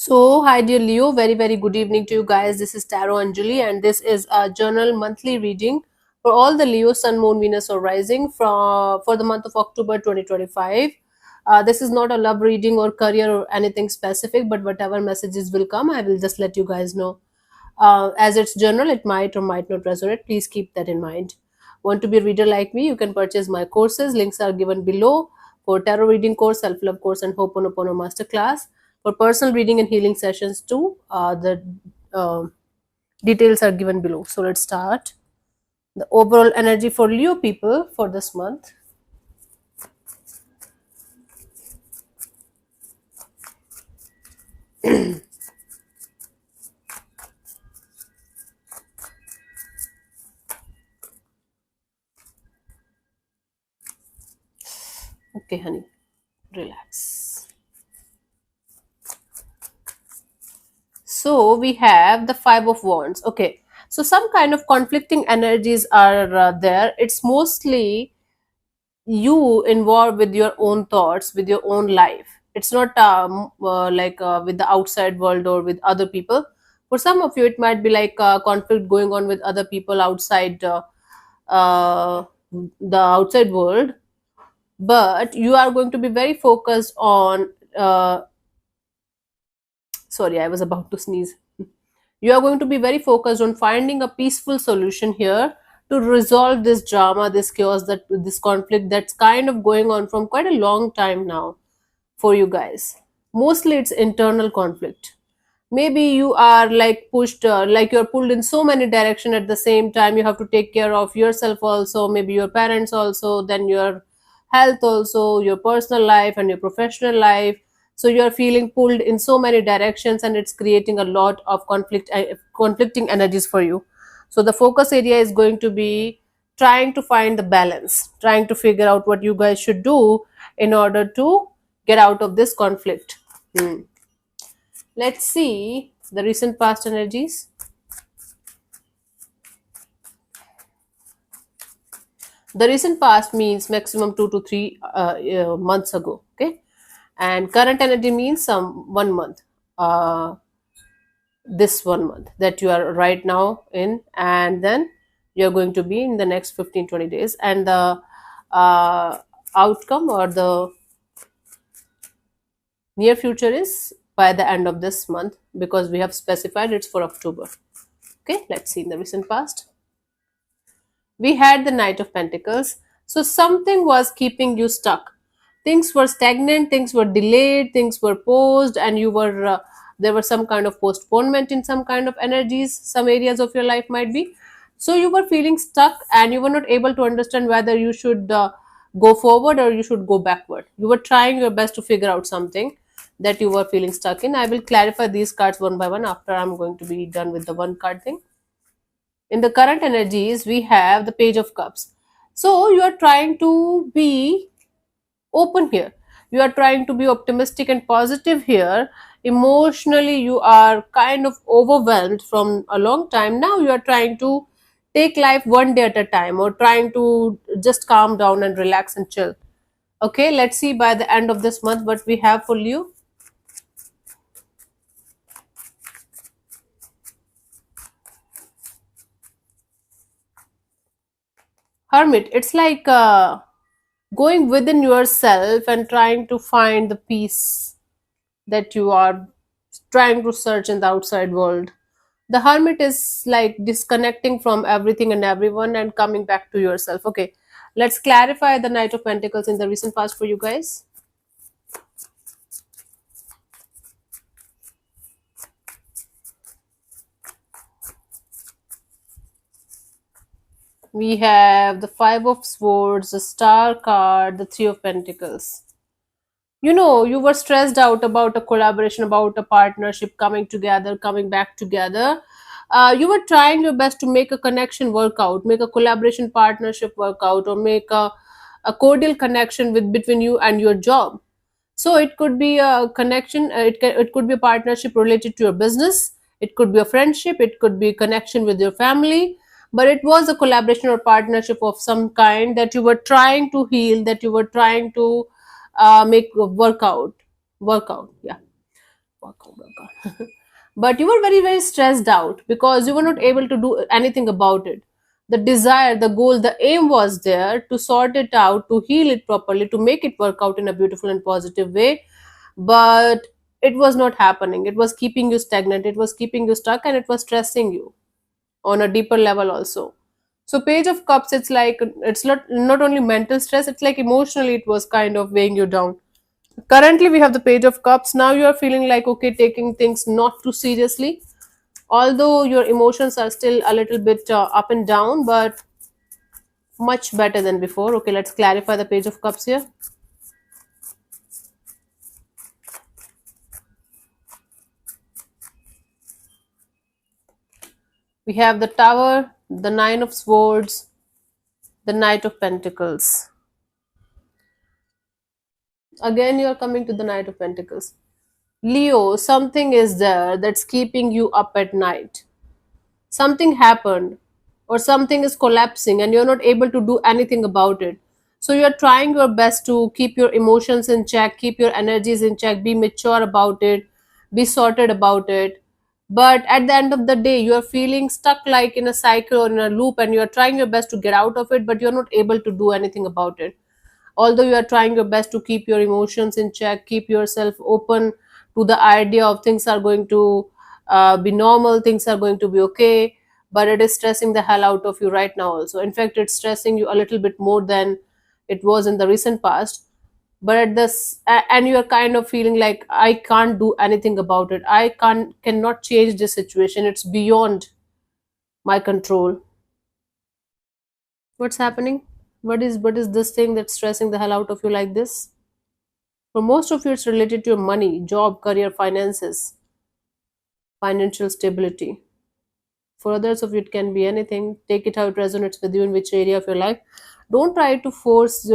So, hi dear Leo, very good evening to you guys. This is Tarot Anjali, and this is a journal monthly reading for all the Leo, Sun, Moon, Venus, or Rising for the month of October 2025. This is not a love reading or career or anything specific, but whatever messages will come, I will just let you guys know. As it's journal, it might or might not resonate. Please keep that in mind. Want to be a reader like me? You can purchase my courses. Links are given below for tarot reading course, self-love course, and Ho'oponopono masterclass. For personal reading and healing sessions too, the uh, details are given below. So let's start. The overall energy for Leo people for this month. Okay, honey, relax. So we have the Five of Wands. Okay, so some kind of conflicting energies are there. It's mostly you involved with your own thoughts, with your own life. It's not with the outside world or with other people. For some of you it might be like conflict going on with other people outside uh, the outside world, but you are going to be very focused on sorry, I was about to sneeze. You are going to be very focused on finding a peaceful solution here to resolve this drama, this chaos, that this conflict that's kind of going on from quite a long time now for you guys. Mostly it's internal conflict. Maybe you are like pushed, like you're pulled in so many directions at the same time. You have to take care of yourself also, maybe your parents also, then your health also, your personal life and your professional life. So you're feeling pulled in so many directions, and it's creating a lot of conflicting energies for you. So the focus area is going to be trying to find the balance, trying to figure out what you guys should do in order to get out of this conflict. Let's see the recent past energies. The recent past means maximum 2 to 3 months ago. Okay, and current energy means some 1 month. This 1 month that you are right now in, and then you're going to be in the next 15-20 days, and the uh, outcome or the near future is by the end of this month, because we have specified it's for October. Okay, let's see in the recent past. We had the Knight of Pentacles. So something was keeping you stuck. Things were stagnant, things were delayed, things were paused, and you were there was some kind of postponement in some kind of energies. Some areas of your life might be. So you were feeling stuck, and you were not able to understand whether you should go forward or you should go backward. You were trying your best to figure out something that you were feeling stuck in. I will clarify these cards one by one after I'm going to be done with the one card thing. In the current energies, we have the Page of Cups. So you are trying to be open here. You are trying to be optimistic and positive here. Emotionally, you are kind of overwhelmed from a long time. Now you are trying to take life one day at a time, or trying to just calm down and relax and chill. Okay, let's see by the end of this month what we have for you. Hermit, it's like going within yourself and trying to find the peace that you are trying to search in the outside world. The Hermit is like disconnecting from everything and everyone and coming back to yourself. Okay, let's clarify the Knight of Pentacles in the recent past for you guys. We have the Five of Swords, the Star card, the Three of Pentacles. You know, you were stressed out about a collaboration, about a partnership coming together, coming back together. You were trying your best to make a connection work out, make a collaboration partnership work out, or make a cordial connection with between you and your job. So it could be a connection, it could be a partnership related to your business, it could be a friendship, it could be a connection with your family, but it was a collaboration or partnership of some kind that you were trying to heal, that you were trying to make work out. Yeah. But you were very, very stressed out because you were not able to do anything about it. The desire, the goal, the aim was there to sort it out, to heal it properly, to make it work out in a beautiful and positive way. But it was not happening. It was keeping you stagnant, it was keeping you stuck, and it was stressing you on a deeper level also. So page of cups, it's like it's not only mental stress, it's like emotionally it was kind of weighing you down. Currently we have the page of cups. Now you are feeling like, okay, taking things not too seriously, although your emotions are still a little bit up and down, but much better than before. Okay, let's clarify the page of cups here. We have the tower, the nine of swords, the knight of pentacles. Again you are coming to the knight of pentacles. Leo, something is there that's keeping you up at night. Something happened or something is collapsing and you're not able to do anything about it. So you're trying your best to keep your emotions in check, keep your energies in check, be mature about it, be sorted about it. But at the end of the day, you're feeling stuck like in a cycle or in a loop, and you're trying your best to get out of it, but you're not able to do anything about it. Although you are trying your best to keep your emotions in check, keep yourself open to the idea of things are going to be normal, things are going to be okay, but it is stressing the hell out of you right now also. In fact, it's stressing you a little bit more than it was in the recent past. But at this and you are kind of feeling like, I can't do anything about it, I cannot change this situation, it's beyond my control. What's happening? What is this thing that's stressing the hell out of you like this? For most of you, it's related to your money, job, career, finances, financial stability. For others of you, it can be anything. Take it how it resonates with you in which area of your life. Don't try to force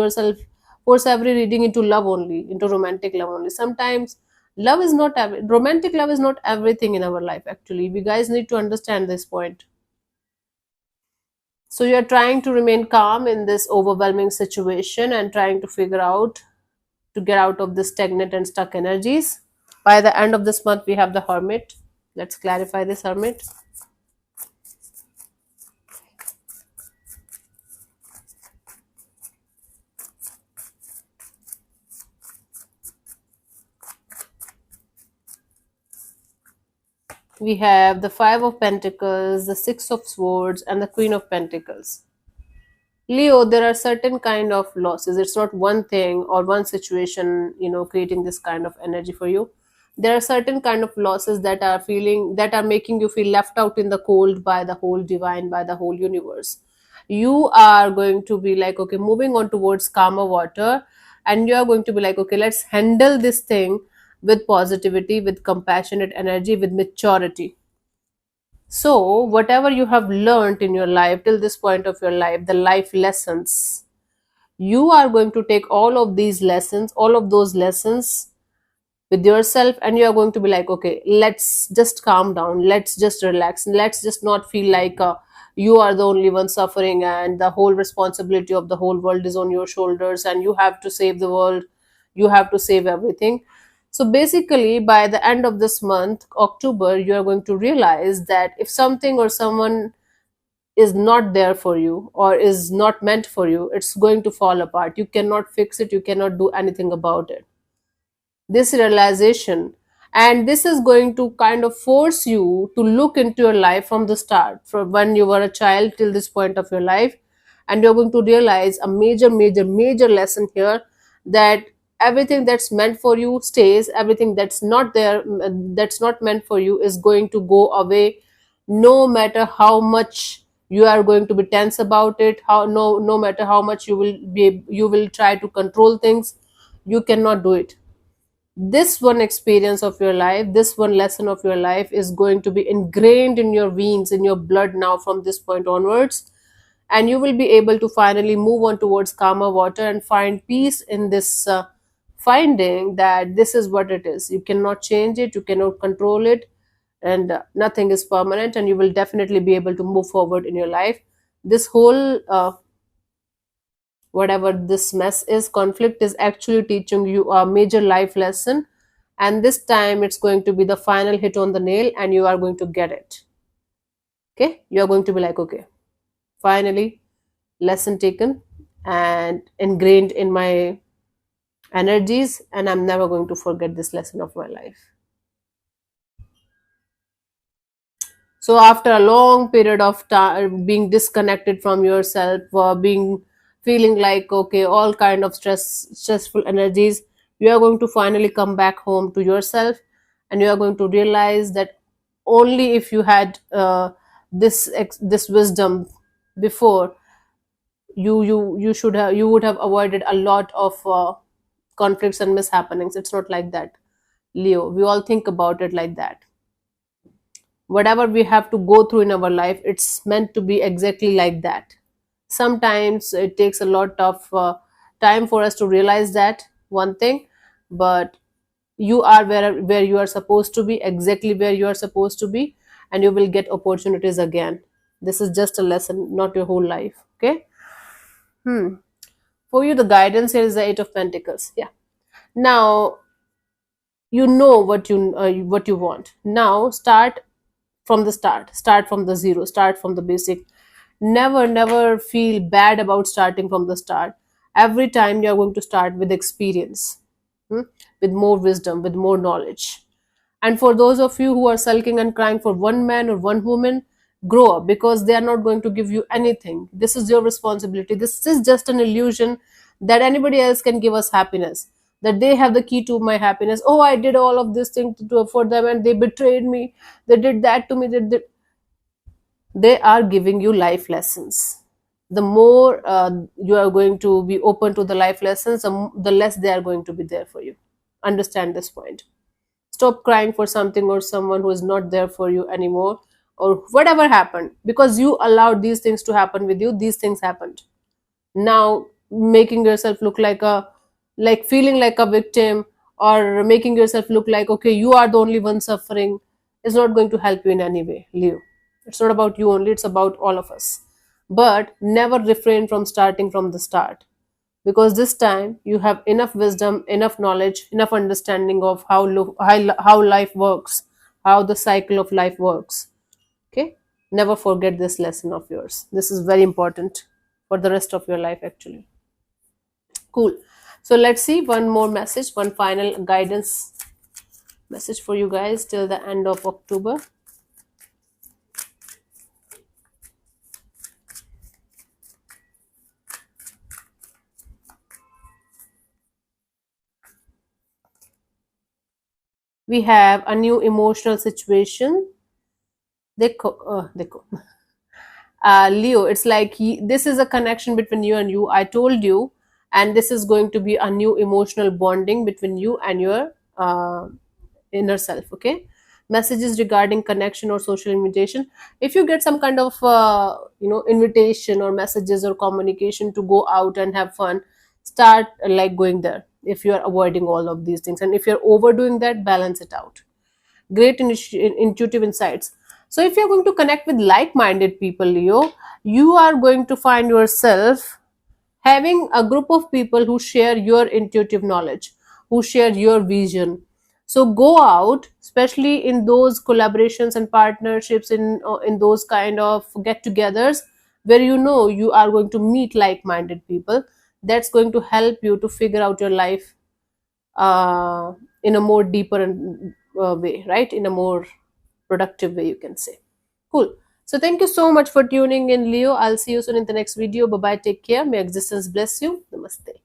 every reading into love only, into romantic love only. Sometimes romantic love is not everything in our life, actually. We guys need to understand this point. So you're trying to remain calm in this overwhelming situation and trying to figure out to get out of the stagnant and stuck energies. By the end of this month, we have the Hermit. Let's clarify this Hermit. We have the Five of Pentacles, the Six of Swords, and the Queen of Pentacles. Leo, there are certain kind of losses. It's not one thing or one situation, creating this kind of energy for you. There are certain kind of losses that are making you feel left out in the cold by the whole divine, by the whole universe. You are going to be like, okay, moving on towards calmer water, and you are going to be like, okay, let's handle this thing with positivity, with compassionate energy, with maturity. So, whatever you have learned in your life till this point of your life, the life lessons, you are going to take all of these lessons, all of those lessons with yourself, and you are going to be like, okay, let's just calm down, let's just relax, let's just not feel like you are the only one suffering and the whole responsibility of the whole world is on your shoulders and you have to save the world, you have to save everything. So basically, by the end of this month, October, you are going to realize that if something or someone is not there for you or is not meant for you, it's going to fall apart. You cannot fix it, you cannot do anything about it. This realization, and this is going to kind of force you to look into your life from the start, from when you were a child till this point of your life, and you're going to realize a major lesson here, that everything that's meant for you stays, everything that's not there, that's not meant for you, is going to go away, no matter how much you are going to be tense about it, how no matter how much you will try to control things, you cannot do it. This one experience of your life, this one lesson of your life is going to be ingrained in your veins, in your blood now from this point onwards. And you will be able to finally move on towards calmer water and find peace in this finding that this is what it is. You cannot change it, you cannot control it, and nothing is permanent, and you will definitely be able to move forward in your life. This whole whatever this mess is, conflict is actually teaching you a major life lesson, and this time it's going to be the final hit on the nail, and you are going to get it. Okay, you are going to be like, okay, finally, lesson taken and ingrained in my energies, and I'm never going to forget this lesson of my life. So after a long period of time being disconnected from yourself, being feeling like, okay, all kind of stressful energies, you are going to finally come back home to yourself, and you are going to realize that only if you had this wisdom before, you should have, you would have avoided a lot of conflicts and mishappenings. It's not like that, Leo. We all think about it like that. Whatever we have to go through in our life, it's meant to be exactly like that. Sometimes it takes a lot of time for us to realize that one thing, but you are where you are supposed to be, exactly where you are supposed to be, and you will get opportunities again. This is just a lesson, not your whole life. Okay. For you, the guidance here is the Eight of Pentacles. Yeah. Now you know what you want. Now start from the start from the zero, start from the basic. Never feel bad about starting from the start. Every time you're going to start with experience, hmm, with more wisdom, with more knowledge. And for those of you who are sulking and crying for one man or one woman, grow up, because they are not going to give you anything. This is your responsibility. This is just an illusion that anybody else can give us happiness, that they have the key to my happiness. Oh, I did all of this thing for them, and they betrayed me, they did that to me, they are giving you life lessons. The more you are going to be open to the life lessons, the less they are going to be there for you. Understand this point. Stop crying for something or someone who is not there for you anymore, or whatever happened, because you allowed these things to happen with you. These things happened. Now making yourself look like a, like feeling like a victim, or making yourself look like, okay, you are the only one suffering, is not going to help you in any way, Leo. It's not about you only, it's about all of us. But never refrain from starting from the start, because this time you have enough wisdom, enough knowledge, enough understanding of how life works, how the cycle of life works. Okay, never forget this lesson of yours. This is very important for the rest of your life, actually. Cool. So let's see one more message, one final guidance message for you guys till the end of October. We have a new emotional situation. देखो Leo, it's like this is a connection between you and you. I told you, and this is going to be a new emotional bonding between you and your inner self. Okay, messages regarding connection or social invitation. If you get some kind of invitation or messages or communication to go out and have fun, start like going there. If you are avoiding all of these things, and if you're overdoing that, balance it out. Great intuitive insights. So if you're going to connect with like-minded people, Leo, you are going to find yourself having a group of people who share your intuitive knowledge, who share your vision. So go out, especially in those collaborations and partnerships, in those kind of get-togethers where you know you are going to meet like-minded people. That's going to help you to figure out your life uh, in a more deeper way, right? In a more productive way, you can say. Cool. So thank you so much for tuning in, Leo. I'll see you soon in the next video. Bye bye. Take care. May existence bless you. Namaste.